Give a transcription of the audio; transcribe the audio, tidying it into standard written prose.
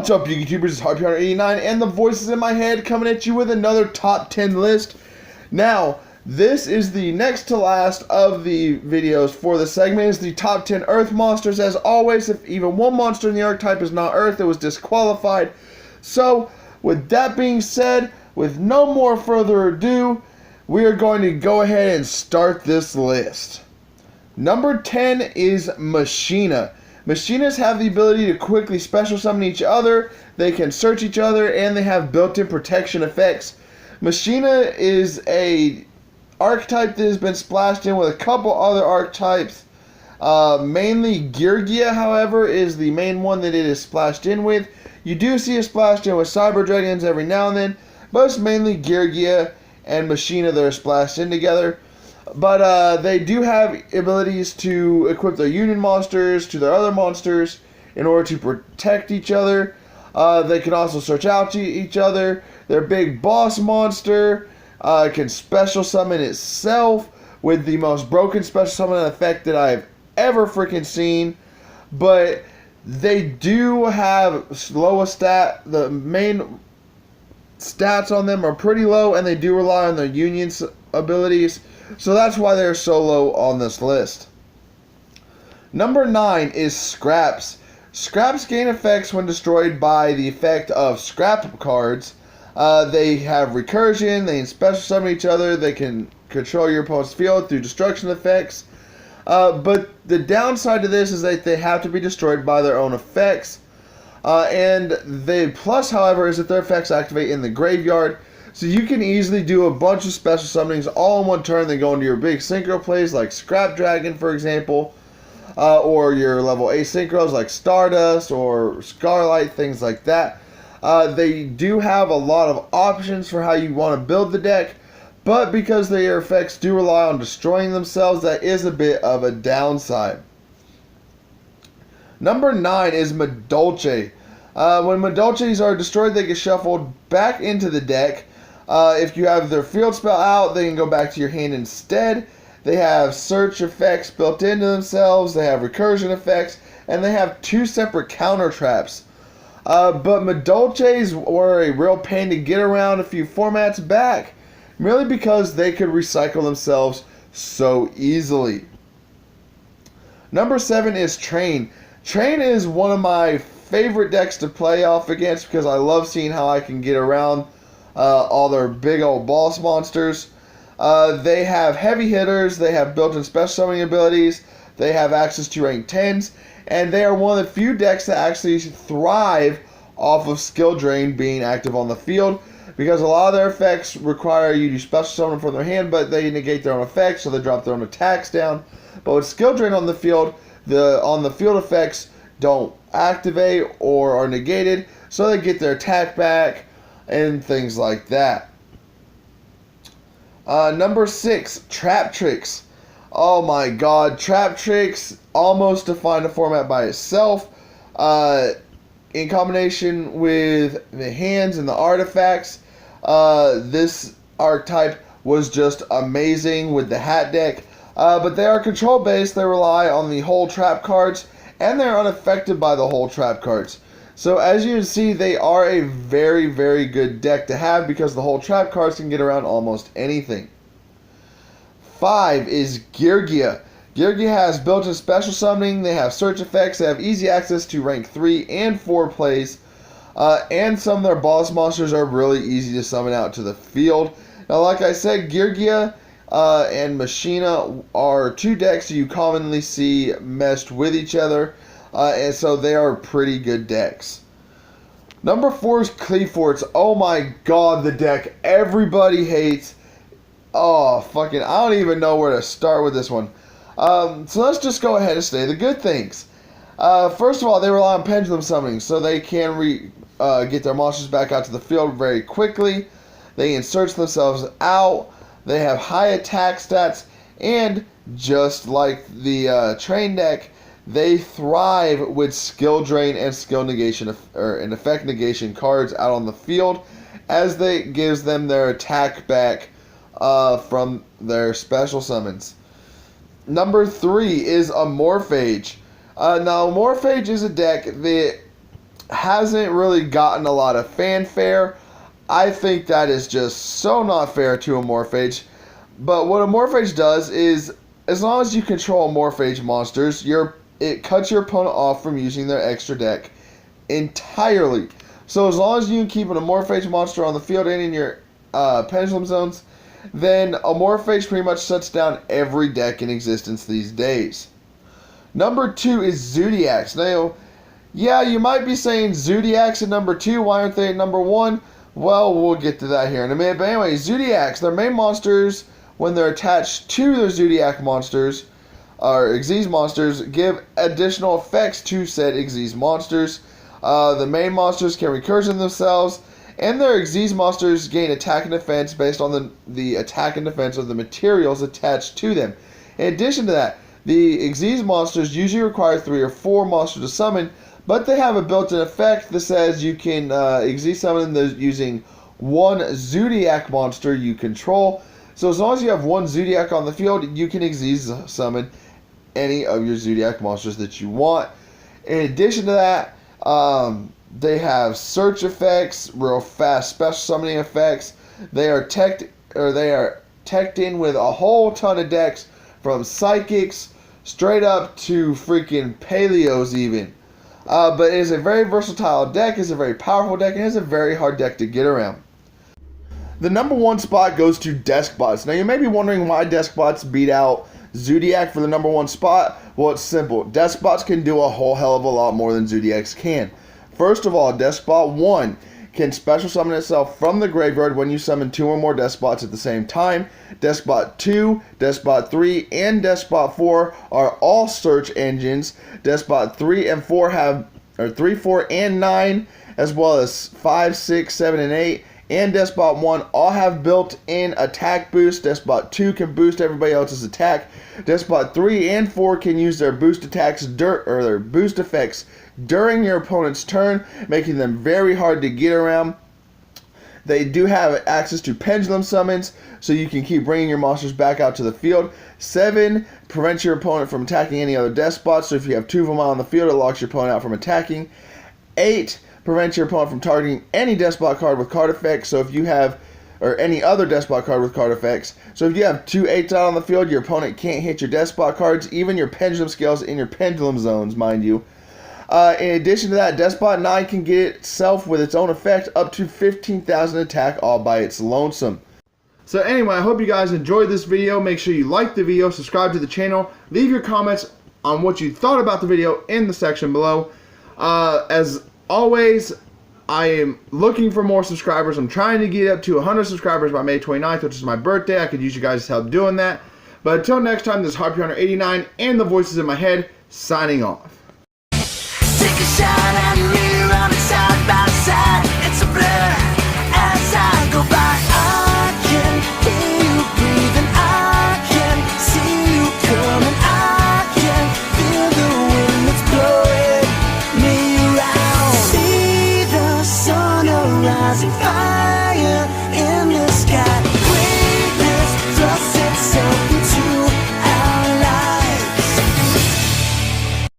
What's up, you YouTubers? It's Harpy189, and the voices in my head coming at you with another top 10 list. Now, this is the next to last of the videos for the segment. Is the top 10 Earth monsters. As always, if even one monster in the archetype is not Earth, it was disqualified. So, with that being said, with no more further ado, we are going to go ahead and start this list. Number 10 is Machinae. Machinaes have the ability to quickly special summon each other, they can search each other, and they have built-in protection effects. Machinae is a archetype that has been splashed in with a couple other archetypes. Mainly Geargia, however, is the main one that it is splashed in with. You do see it splashed in with Cyber Dragons every now and then, but it's mainly Geargia and Machinae that are splashed in together. But they do have abilities to equip their union monsters to their other monsters in order to protect each other. They can also search out each other. Their big boss monster can special summon itself with the most broken special summon effect that I've ever freaking seen. But they do have lowest stat. The main stats on them are pretty low, and they do rely on their union abilities. So that's why they're so low on this list. Number 9 is Scraps. Scraps gain effects when destroyed by the effect of scrap cards. They have recursion, they can special summon each other, they can control your opponent's field through destruction effects. But the downside to this is that they have to be destroyed by their own effects. And the plus, however, is that their effects activate in the graveyard. So you can easily do a bunch of special summonings all in one turn, then go into your big synchro plays like Scrap Dragon, for example, or your level 8 synchros like Stardust or Scarlight, things like that. They do have a lot of options for how you want to build the deck, but because their effects do rely on destroying themselves, that is a bit of a downside. Number 9 is Madolche. When Madolches are destroyed, they get shuffled back into the deck. If you have their field spell out, they can go back to your hand instead. They have search effects built into themselves, they have recursion effects, and they have 2 separate counter traps. But Madolches were a real pain to get around a few formats back, merely because they could recycle themselves so easily. Number 7 is Train. Train is one of my favorite decks to play off against because I love seeing how I can get around all their big old boss monsters. They have heavy hitters, they have built-in special summoning abilities, they have access to rank 10s, and they are one of the few decks that actually thrive off of skill drain being active on the field, because a lot of their effects require you to special summon from their hand, but they negate their own effects, so they drop their own attacks down. But with skill drain on the field, the field effects don't activate or are negated, so they get their attack back and things like that. Number 6, Trap Tricks. Oh my god, Trap Tricks almost defined a format by itself. In combination with the hands and the artifacts, this archetype was just amazing with the hat deck. But they are control based, they rely on the whole trap cards, and they're unaffected by the whole trap cards. So as you can see, they are a very, very good deck to have because the whole trap cards can get around almost anything. 5 is Geargia. Geargia has built-in special summoning, they have search effects, they have easy access to rank 3 and 4 plays, and some of their boss monsters are really easy to summon out to the field. Now, like I said, Geargia and Machinae are 2 decks that you commonly see meshed with each other. And so they are pretty good decks. Number 4 is Cleaforts. Oh my god, the deck everybody hates. Oh, fucking, I don't even know where to start with this one. So let's just go ahead and say the good things. First of all, they rely on pendulum summoning, so they can get their monsters back out to the field very quickly. They can search themselves out. They have high attack stats, and just like the Train deck, they thrive with skill drain and skill negation and effect negation cards out on the field, as they gives them their attack back from their special summons. Number 3 is a Morph Age. Now, Morph Age is a deck that hasn't really gotten a lot of fanfare. I think that is just so not fair to a Morph Age. But what a Morph Age does is, as long as you control Morph Age monsters, it cuts your opponent off from using their extra deck entirely. So as long as you can keep a Morph Age monster on the field and in your pendulum zones, then a Morph Age pretty much shuts down every deck in existence these days. Number 2 is Zodiacs. Now, yeah, you might be saying Zodiacs at number 2, why aren't they at number 1? Well, we'll get to that here in a minute. But anyway, Zodiacs, their main monsters, when they're attached to their Zodiac monsters, or Xyz monsters, give additional effects to said Xyz monsters. The main monsters can recursion themselves, and their Xyz monsters gain attack and defense based on the attack and defense of the materials attached to them. In addition to that, the Xyz monsters usually require 3 or 4 monsters to summon, but they have a built-in effect that says you can Xyz summon those using 1 Zodiac monster you control. So as long as you have 1 Zodiac on the field, you can Xyz summon any of your Zodiac monsters that you want. In addition to that, they have search effects, real fast special summoning effects. They are teched in with a whole ton of decks, from psychics straight up to freaking paleos even. But it is a very versatile deck, it's a very powerful deck, and it's a very hard deck to get around. The number 1 spot goes to Despots. Now you may be wondering why Despots beat out Zodiac for the number 1 spot. Well, it's simple. Despots can do a whole hell of a lot more than Zodiacs can. First of all, Despot 1 can special summon itself from the graveyard when you summon 2 or more Despots at the same time. Despot 2, Despot 3, and Despot 4 are all search engines. Despot 3 and 4 have 3, 4, and 9, as well as 5, 6, 7, and 8. And Despot 1 all have built-in attack boost. Despot 2 can boost everybody else's attack. Despot 3 and 4 can use their boost attacks or their boost effects during your opponent's turn, making them very hard to get around. They do have access to pendulum summons, so you can keep bringing your monsters back out to the field. 7 prevents your opponent from attacking any other Despots, so if you have 2 of them on the field, it locks your opponent out from attacking. 8 prevents your opponent from targeting any Despot card with card effects, so if you have, or any other Despot card with card effects. So if you have 2 8s out on the field, your opponent can't hit your Despot cards, even your pendulum scales in your pendulum zones, mind you. In addition to that, Despot 9 can get itself with its own effect up to 15,000 attack all by its lonesome. So anyway, I hope you guys enjoyed this video. Make sure you like the video, subscribe to the channel, leave your comments on what you thought about the video in the section below. As always, I am looking for more subscribers. I'm trying to get up to 100 subscribers by May 29th, which is my birthday. I could use you guys' help doing that. But until next time, this is Harpy Hunter 89 and the voices in my head signing off. Take a shot at me, running side by side. It's a blur as I go by. I can hear you breathing, I can see you coming, I can feel the wind that's blowing me around. See the sun, a rising fire.